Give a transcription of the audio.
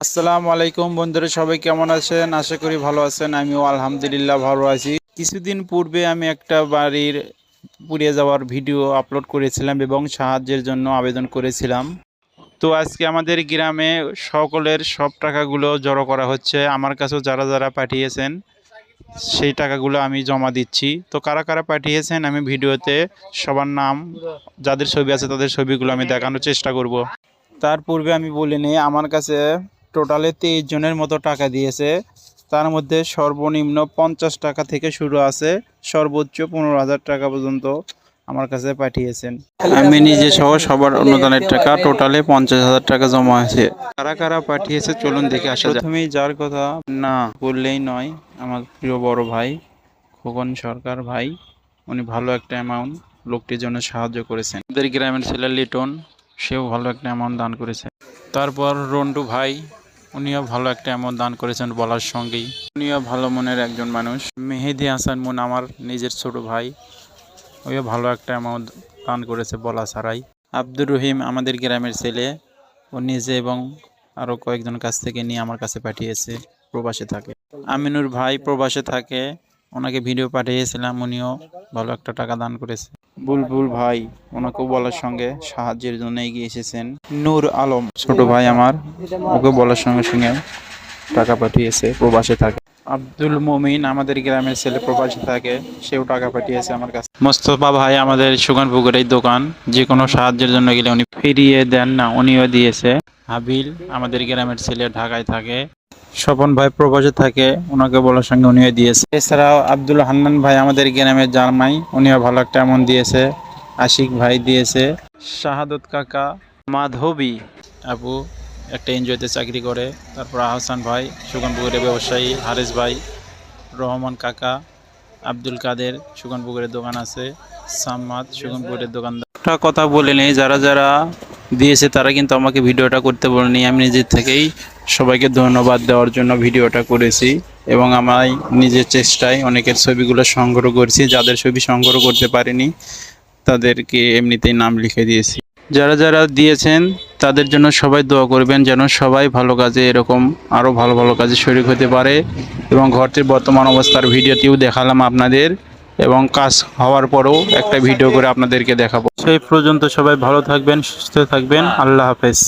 আসসালামু আলাইকুম বন্ধুরা, সবাই কেমন আছেন? আশা করি ভালো আছেন। আমিও আলহামদুলিল্লাহ ভালো আছি। কিছুদিন পূর্বে আমি একটা বাড়ির পুড়িয়ে যাওয়ার ভিডিও আপলোড করেছিলাম এবং সাহায্যের জন্য আবেদন করেছিলাম। তো আজকে আমাদের গ্রামে সকলের সব টাকাগুলো জড়ো করা হচ্ছে। আমার কাছেও যারা যারা পাঠিয়েছেন সেই টাকাগুলো আমি জমা দিচ্ছি। তো কারা কারা পাঠিয়েছেন আমি ভিডিওতে সবার নাম, যাদের ছবি আছে তাদের ছবিগুলো আমি দেখানোর চেষ্টা করব। তার পূর্বে আমি বলে নিই, আমার কাছে টোটালে 23 জনের মতো টাকা দিয়েছে। তার মধ্যে সর্বনিম্ন 50 টাকা থেকে শুরু আছে, সর্বোচ্চ 15,000 টাকা পর্যন্ত আমার কাছে পাঠিয়েছেন। আমি নিজে সহ সবার অনুদানের টাকা টোটালে 50,000 টাকা জমা আছে। কারা কারা পাঠিয়েছে চলুন দেখে আসা যাক। প্রথমেই যার কথা না বললেই নয়, আমার প্রিয় বড় ভাই খোকন সরকার ভাই, উনি ভালো একটা অ্যামাউন্ট লোকটির জন্য সাহায্য করেছেন। আমাদের গ্রামের ছেলে লিটন, সেও ভালো একটা অ্যামাউন্ট দান করেছে। তারপর রন্টু ভাই, উনিও ভালো একটা অ্যামাউন্ট দান করেছেন বলার সঙ্গেই। উনিও ভালো মনের একজন মানুষ। মেহেদি হাসান মুন, আমার নিজের ছোট ভাই, ওইও ভালো একটা অ্যামাউন্ট দান করেছে বলা ছাড়াই। আব্দুর রহিম আমাদের গ্রামের ছেলে, ও নিজে এবং আরও কয়েকজন কাছ থেকে নিয়ে আমার কাছে পাঠিয়েছে, প্রবাসে থাকে। আমিনুর ভাই প্রবাসে থাকে, ওনাকে ভিডিও পাঠিয়েছিলাম, উনিও ভালো একটা টাকা দান করেছে। বুলবুল ভাই, ওনাকেও বলার সঙ্গে সাহায্যের জন্য এগিয়ে এসেছেন। নূর আলম ছোট ভাই আমার, ওকে বলার সঙ্গে সঙ্গে টাকা পাঠিয়েছে, প্রবাসে থাকে। আব্দুল মমিন আমাদের গ্রামের ছেলে, প্রবাসী থাকে, সেও টাকা পাঠিয়েছে আমার কাছে। মোস্তফা ভাই আমাদের সুগানপুকুরের দোকান, যে কোনো সাহায্যের জন্য গেলে উনি ফিরিয়ে দেন না, উনিও দিয়েছে। হাবিল আমাদের গ্রামের ছেলে, ঢাকায় থাকে। স্বপন ভাই প্রবাসে থাকে, ওনাকে বলার সঙ্গে উনিও দিয়েছে। এছাড়াও আব্দুল হান্নান ভাই আমাদের গ্রামের জামাই, উনিও ভালো একটা অ্যামাউন্ট দিয়েছে। আশিক ভাই দিয়েছে। শাহাদত কাকা, মাধবী আপু একটা এনজিওতে চাকরি করে। তারপর আহসান ভাই সুগনপুকুরের ব্যবসায়ী, হারিস ভাই, রহমান কাকা, আব্দুল কাদের সুগনপুকুরের দোকান আছে, সাম্মাদ সুগনপুকুরের দোকানদার। একটা কথা বলে নেই, যারা যারা দিয়েছে তারা কিন্তু আমাকে ভিডিওটা করতে বলেনি। আমি নিজের থেকেই সবাইকে ধন্যবাদ দেওয়ার জন্য ভিডিওটা করেছি এবং আমার নিজের চেষ্টায় অনেকের ছবিগুলো সংগ্রহ করেছি। যাদের ছবি সংগ্রহ করতে পারিনি তাদেরকে এমনিতেই নাম লিখে দিয়েছি। যারা যারা দিয়েছেন তাদের জন্য সবাই দোয়া করবেন, যেন সবাই ভালো কাজে, এরকম আরও ভালো ভালো কাজে শরীক হতে পারে। এবং ঘরটির বর্তমান অবস্থার ভিডিওটিও দেখালাম আপনাদের, এবং কাজ হওয়ার পরেও একটা ভিডিও করে আপনাদেরকে দেখাবো। সেই পর্যন্ত সবাই ভালো থাকবেন, সুস্থ থাকবেন। আল্লাহ হাফেজ।